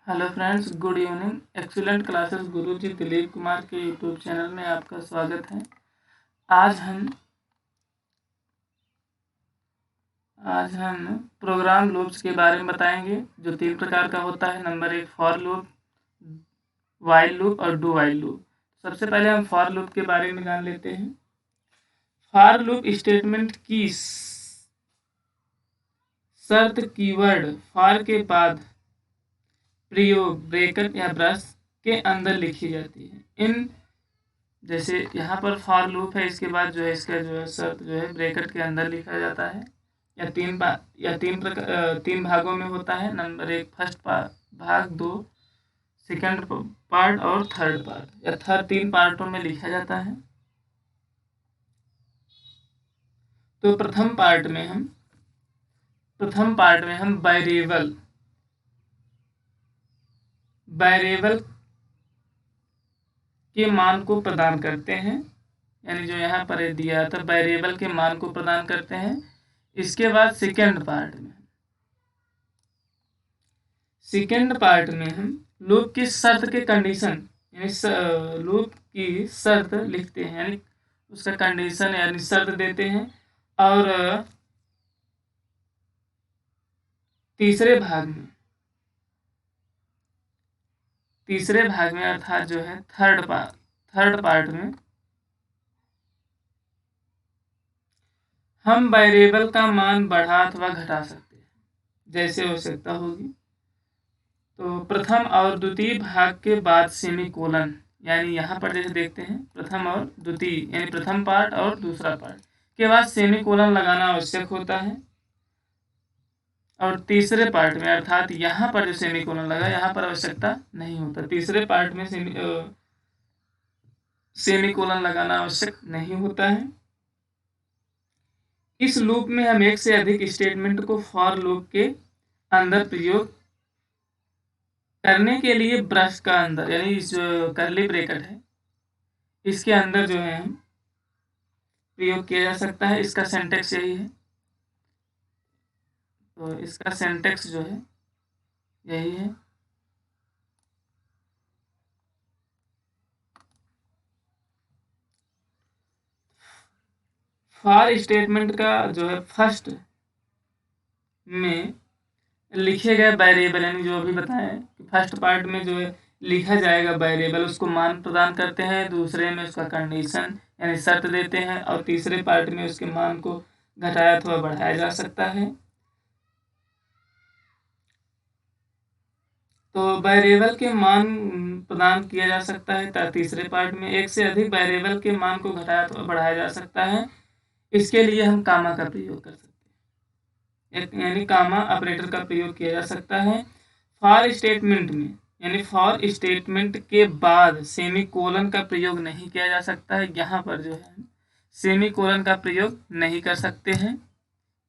Hello friends, good evening. Excellent classes गुरुजी दिलीप कुमार के YouTube channel में आपका स्वागत है। आज हम प्रोग्राम लूप्स के बारे में बताएंगे, जो 3 प्रकार का होता है। Number 1 for loop, while loop और डू वाइल लूप। सबसे पहले हम फॉर लूप के बारे में जान लेते हैं। फॉर लूप स्टेटमेंट की शर्त कीवर्ड फॉर के बाद प्रयोग ब्रैकेट या ब्रश के अंदर लिखी जाती है। जैसे यहाँ पर फॉर लूप है, इसके बाद जो है इसका जो है शर्त जो है ब्रैकेट के अंदर लिखा जाता है। या तीन भागों में होता है। नंबर 1 फर्स्ट भाग, 2 सेकंड पार्ट और थर्ड पार्ट, या तीन पार्टों में लिखा जाता है। तो प्रथम पार्ट में हम वेरिएबल के मान को प्रदान करते हैं, यानी जो यहाँ पर दिया था वेरिएबल के मान को प्रदान करते हैं। इसके बाद सेकंड पार्ट में हम लूप की शर्त के कंडीशन, यानी लूप की शर्त लिखते हैं, यानी उसका कंडीशन यानी शर्त देते हैं। और तीसरे भाग में अर्थात जो है थर्ड पार्ट में हम वेरिएबल का मान बढ़ा अथवा घटा सकते हैं, जैसे आवश्यकता होगी। तो प्रथम और द्वितीय भाग के बाद सेमीकोलन, यानी यहाँ पर जैसे देखते हैं प्रथम और द्वितीय, यानी प्रथम पार्ट और दूसरा पार्ट के बाद सेमीकोलन लगाना आवश्यक होता है। और तीसरे पार्ट में अर्थात यहाँ पर जो सेमीकोलन लगा, यहाँ पर आवश्यकता नहीं होता। तीसरे पार्ट में सेमीकोलन लगाना आवश्यक नहीं होता है। इस लूप में हम एक से अधिक स्टेटमेंट को फॉर लूप के अंदर प्रयोग करने के लिए ब्रश का अंदर, यानी जो कर्ली ब्रैकेट है इसके अंदर जो है हम प्रयोग किया जा सकता है। इसका सिंटैक्स यही है। तो इसका सिंटैक्स जो है यही है। फॉर स्टेटमेंट का जो है फर्स्ट में लिखे गए वेरिएबल, यानी जो अभी बताएं कि फर्स्ट पार्ट में जो है लिखा जाएगा वेरिएबल, उसको मान प्रदान करते हैं। दूसरे में उसका कंडीशन यानी शर्त देते हैं। और तीसरे पार्ट में उसके मान को घटाया अथवा बढ़ाया जा सकता है। तो वेरिएबल के मान प्रदान किया जा सकता है। तीसरे पार्ट में एक से अधिक वेरिएबल के मान को घटाया अथवा बढ़ाया जा सकता है। इसके लिए हम कामा का प्रयोग कर सकते हैं, यानी कामा ऑपरेटर का प्रयोग किया जा सकता है। फॉर स्टेटमेंट में, यानी फॉर स्टेटमेंट के बाद सेमीकोलन का प्रयोग नहीं किया जा सकता है। यहाँ पर जो है सेमीकोलन का प्रयोग नहीं कर सकते हैं।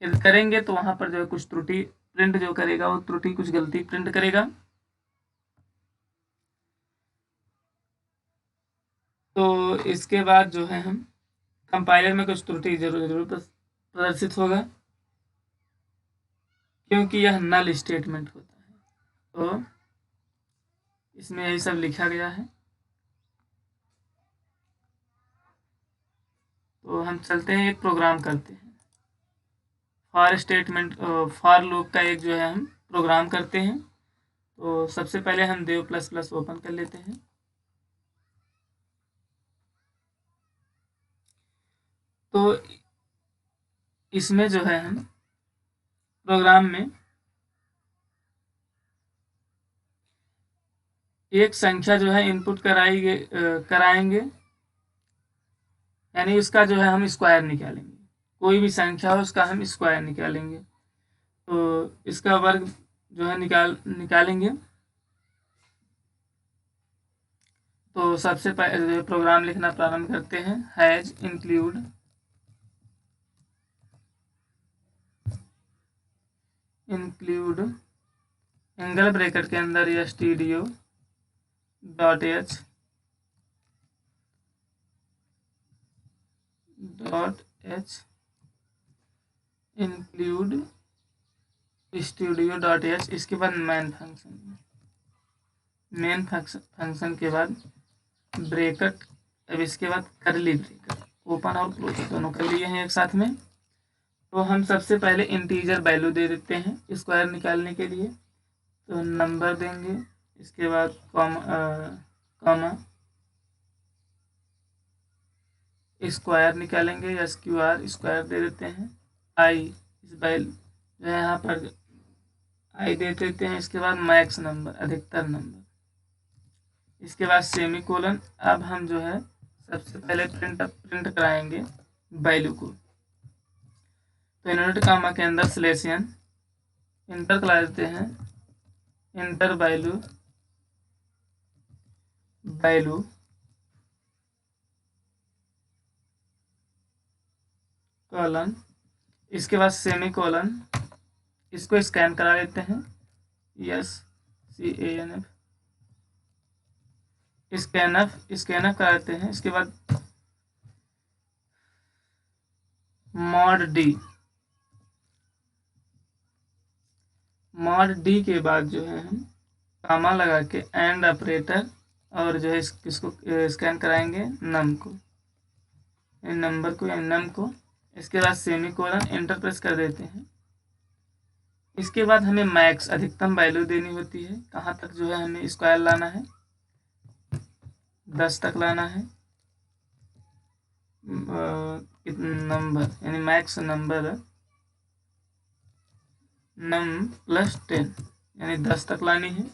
यदि करेंगे तो वहाँ पर जो है कुछ त्रुटि प्रिंट जो करेगा, वो त्रुटि कुछ गलती प्रिंट करेगा। तो इसके बाद जो है हम कंपाइलर में कुछ त्रुटि जरूर प्रदर्शित होगा, क्योंकि यह नल स्टेटमेंट होता है। तो इसमें यही सब लिखा गया है। तो हम चलते हैं, एक प्रोग्राम करते हैं। फॉर लूप का एक जो है हम प्रोग्राम करते हैं। तो सबसे पहले हम देव प्लस प्लस ओपन कर लेते हैं। तो इसमें जो है हम प्रोग्राम में एक संख्या जो है इनपुट कराएंगे, यानी उसका जो है हम स्क्वायर निकालेंगे। कोई भी संख्या हो उसका हम स्क्वायर निकालेंगे। तो इसका वर्ग जो है निकालेंगे। तो सबसे पहले प्रोग्राम लिखना प्रारंभ करते हैं। हैज इंक्लूड एंगल ब्रैकेट के अंदर stdio.h इंक्लूड studio.h, इसके बाद मैन फंक्शन मेन फंक्शन के बाद ब्रैकेट, अब इसके बाद करली ब्रैकेट, ओपन और क्लोज दोनों कर लिए हैं एक साथ में। तो हम सबसे पहले इंटीजर वैल्यू दे देते हैं स्क्वायर निकालने के लिए, तो नंबर देंगे, इसके बाद कॉमा स्क्वायर निकालेंगे, SQR स्क्वायर दे देते हैं, आई इस वैल्यू जो है यहाँ पर आई दे देते हैं, इसके बाद मैक्स नंबर अधिकतम नंबर, इसके बाद सेमी कोलन। अब हम जो है सबसे पहले प्रिंट कराएंगे वैल्यू को, तो इनवर्ट कामा के अंदर स्लेशन इंटर करा देते हैं, इंटर वैल्यू कॉलन, इसके बाद सेमी कोलन, इसको स्कैन करा लेते हैं, SCANF स्कैनअप कराते हैं, इसके बाद मॉड डी के बाद जो है हम कामा लगा के एंड ऑपरेटर, और जो है इसको स्कैन कराएंगे नम को, नंबर को या नम को, इसके बाद सेमी कोलन एंटर प्रेस कर देते हैं। इसके बाद हमें मैक्स अधिकतम वैल्यू देनी होती है, कहाँ तक जो है हमें स्क्वायर लाना है, 10 तक लाना है, नंबर यानी मैक्स नंबर नम प्लस 10 यानी 10 तक लानी है।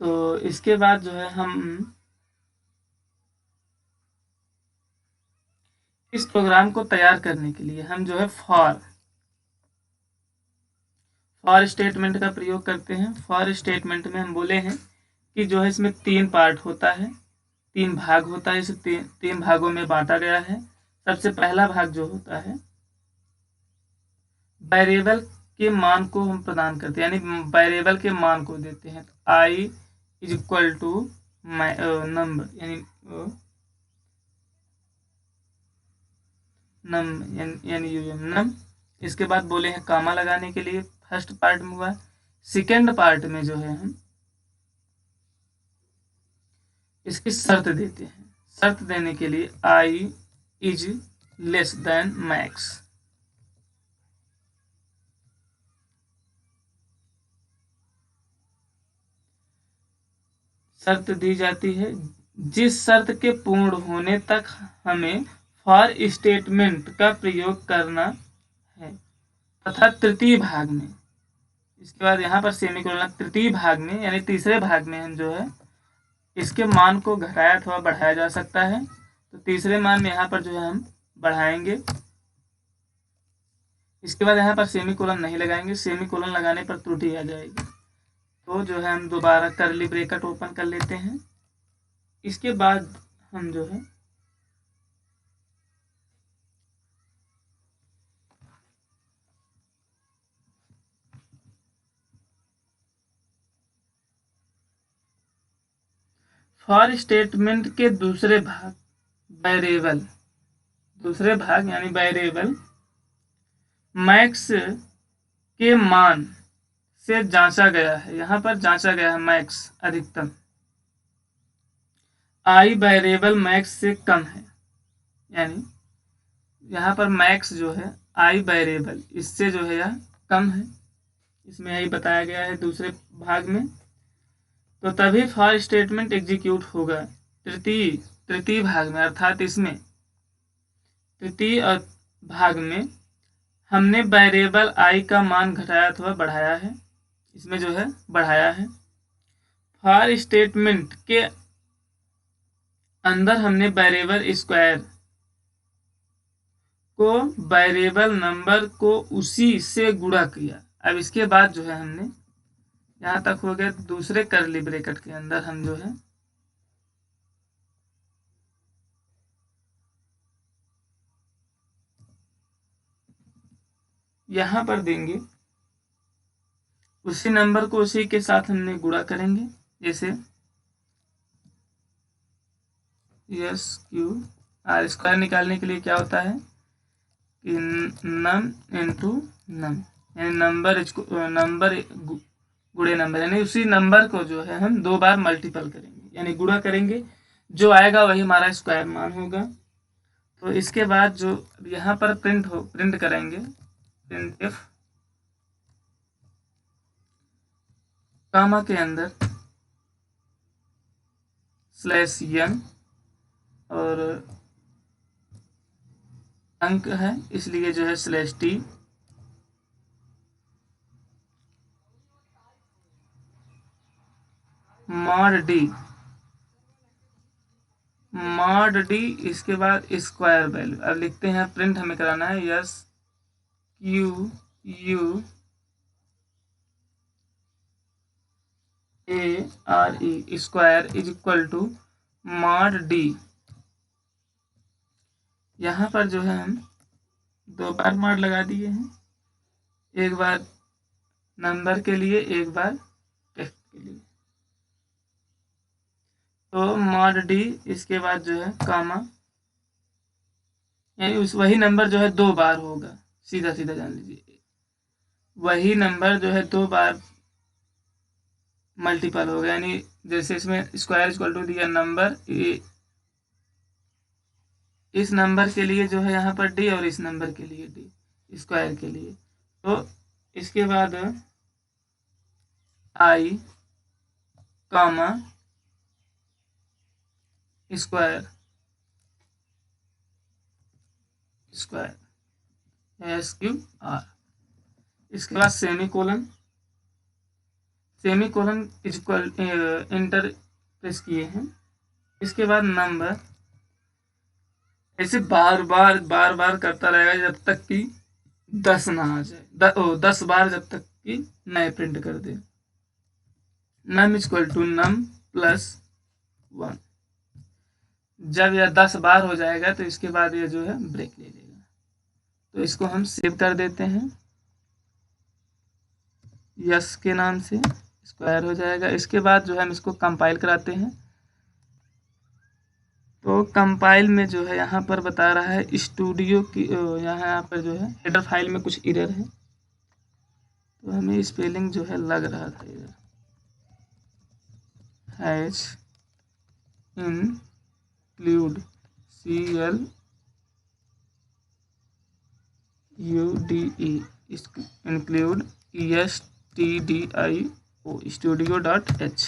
तो इसके बाद जो है हम इस प्रोग्राम को तैयार करने के लिए हम जो है फॉर स्टेटमेंट का प्रयोग करते हैं। फॉर स्टेटमेंट में हम बोले हैं कि जो है इसमें 3 पार्ट होता है, 3 भाग होता है, इसे 3 भागों में बांटा गया है। सबसे पहला भाग जो होता है वेरिएबल के मान को हम प्रदान करते हैं, यानी वेरिएबल के मान को देते हैं। I is equal to number यानी नम। इसके बाद बोले हैं कामा लगाने के लिए, फर्स्ट पार्ट में हुआ। सेकेंड पार्ट में जो है हम इसकी शर्त देते हैं, शर्त देने के लिए I is less than max. शर्त दी जाती है, जिस शर्त के पूर्ण होने तक हमें फॉर स्टेटमेंट का प्रयोग करना है तथा तृतीय भाग में, इसके बाद यहाँ पर सेमीकोलन, तृतीय भाग में यानी तीसरे भाग में हम जो है इसके मान को घटाया अथवा बढ़ाया जा सकता है। तो तीसरे मान में यहाँ पर जो है हम बढ़ाएंगे, इसके बाद यहाँ पर सेमीकोलन नहीं लगाएंगे, सेमीकोलन लगाने पर त्रुटि आ जाएगी। तो जो है हम दोबारा करली ब्रैकेट ओपन कर लेते हैं। इसके बाद हम जो है फॉर स्टेटमेंट के दूसरे भाग यानी वेरिएबल मैक्स के मान से जांचा गया है, यहाँ पर जांचा गया है मैक्स अधिकतम, आई वेरिएबल मैक्स से कम है, यानी यहाँ पर मैक्स जो है आई वेरिएबल इससे जो है यह कम है, इसमें यही बताया गया है दूसरे भाग में। तो तभी फॉर स्टेटमेंट एग्जीक्यूट होगा तृतीय भाग में, अर्थात इसमें तृतीय भाग में हमने वेरिएबल आई का मान घटाया अथवा बढ़ाया है, इसमें जो है बढ़ाया है। फॉर स्टेटमेंट के अंदर हमने वेरिएबल स्क्वायर को वेरिएबल नंबर को उसी से गुणा किया। अब इसके बाद जो है हमने यहाँ तक हो गया, दूसरे करली ब्रैकेट के अंदर हम जो है यहाँ पर देंगे उसी नंबर को उसी के साथ हमने गुणा करेंगे, जैसे SQR स्क्वायर निकालने के लिए क्या होता है कि नम इंटू नम, यानी नंबर नंबर गुणे नंबर, यानी उसी नंबर को जो है हम 2 बार मल्टीपल करेंगे, यानी गुणा करेंगे, जो आएगा वही हमारा स्क्वायर मान होगा। तो इसके बाद जो यहाँ पर प्रिंट करेंगे, प्रिंट इफ कामा के अंदर /n और अंक है इसलिए जो है /t, मॉड डी इसके बाद स्क्वायर वैल्यू। अब लिखते हैं, प्रिंट हमें कराना है SQUARE square is equal to mod D. यहाँ पर जो है हम 2 बार मॉड लगा दिए हैं, एक बार नंबर के लिए, एक बार टेक्स्ट के लिए। तो मॉड डी इसके बाद जो है कामा, यानी वही नंबर जो है 2 बार होगा, सीधा सीधा जान लीजिए, वही नंबर जो है 2 बार मल्टीपल होगा, यानी जैसे इसमें स्क्वायर इक्वल टू दिया नंबर, इस नंबर के लिए जो है यहाँ पर डी और इस नंबर के लिए डी स्क्वायर के लिए। तो इसके बाद आई कामा स्क्वायर SQR, इसके बाद सेमीकोलन इक्वल इंटर प्रेस किए हैं, इसके बाद नंबर, ऐसे बार बार करता रहेगा जब तक कि 10 ना आ जाए, 10 बार जब तक कि नए प्रिंट कर दे। Num equal to num plus 1, जब यह 10 बार हो जाएगा तो इसके बाद ये जो है ब्रेक ले लेगा। तो इसको हम सेव कर देते हैं यस के नाम से, स्क्वायर हो जाएगा। इसके बाद जो है हम इसको कंपाइल कराते हैं। तो कंपाइल में जो है यहाँ पर बता रहा है स्टूडियो की, यहाँ पर जो है हेडर फाइल में कुछ एरर है, तो हमें स्पेलिंग जो है लग रहा था इधर, has include CLUDE include STDIO studio.h।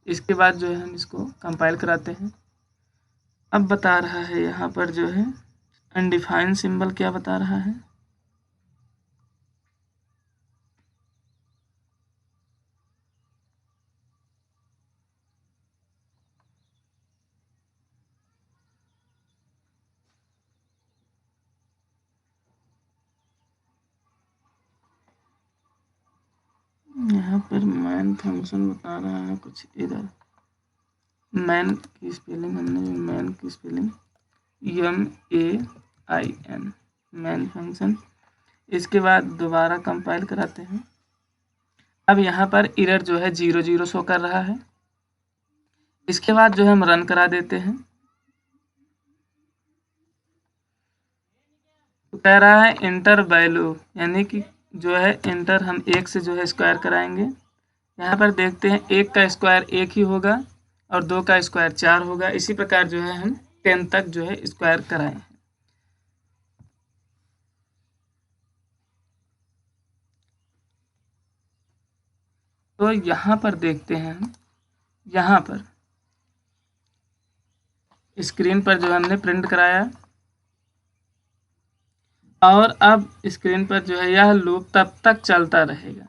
इसके बाद जो है हम इसको कंपाइल कराते हैं। अब बता रहा है यहाँ पर जो है अनडिफाइंड सिंबल, क्या बता रहा है, यहाँ पर मैन फंक्शन बता रहा है कुछ इधर। मैन की स्पेलिंग MAIN, मैन फंक्शन। इसके बाद दोबारा कंपाइल कराते हैं। अब यहाँ पर एरर जो है 00 शो कर रहा है। इसके बाद जो है हम रन करा देते हैं, तो कह रहा है इंटर वैल्यू, यानी कि जो है इंटर हम 1 से जो है स्क्वायर कराएंगे। यहाँ पर देखते हैं 1 का स्क्वायर 1 ही होगा और 2 का स्क्वायर 4 होगा। इसी प्रकार जो है हम 10 तक जो है स्क्वायर कराएं। तो यहाँ पर देखते हैं हम, यहाँ पर स्क्रीन पर जो हमने प्रिंट कराया, और अब स्क्रीन पर जो है यह लूप तब तक चलता रहेगा,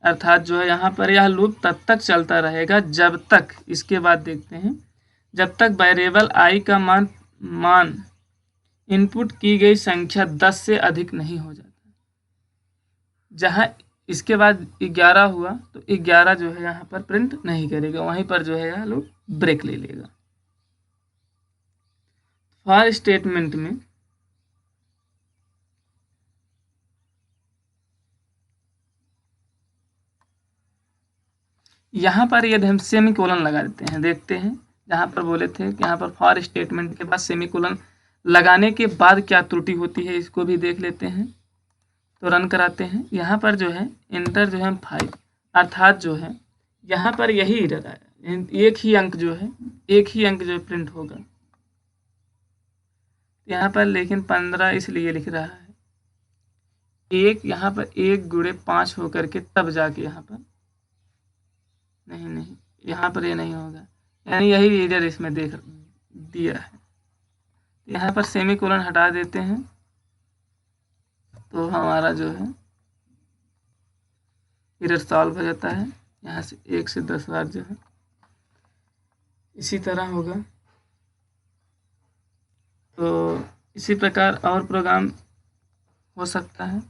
अर्थात जो है यहाँ पर यह लूप तब तक चलता रहेगा जब तक, इसके बाद देखते हैं, जब तक वेरिएबल i का मान इनपुट की गई संख्या 10 से अधिक नहीं हो जाता। जहाँ इसके बाद 11 हुआ तो 11 जो है यहाँ पर प्रिंट नहीं करेगा, वहीं पर जो है यह लूप ब्रेक ले लेगा। फॉर स्टेटमेंट में यहाँ पर यदि हम सेमीकोलन लगा देते हैं, देखते हैं जहाँ पर बोले थे कि यहाँ पर फॉर स्टेटमेंट के बाद सेमीकोलन लगाने के बाद क्या त्रुटि होती है इसको भी देख लेते हैं। तो रन कराते हैं। यहाँ पर जो है इंटर जो है 5 अर्थात जो है यहाँ पर यही एरर आया, एक ही अंक जो है प्रिंट होगा यहाँ पर, लेकिन 15 इसलिए लिख रहा है एक, यहाँ पर 1 गुणे 5 होकर के तब जाके यहाँ पर नहीं यहाँ पर ये नहीं होगा, यानी यही एरर इसमें देख दिया है। यहाँ पर सेमीकोलन हटा देते हैं तो हमारा जो है एरर सॉल्व हो जाता है। यहाँ से 1 से 10 बार जो है इसी तरह होगा। तो इसी प्रकार और प्रोग्राम हो सकता है।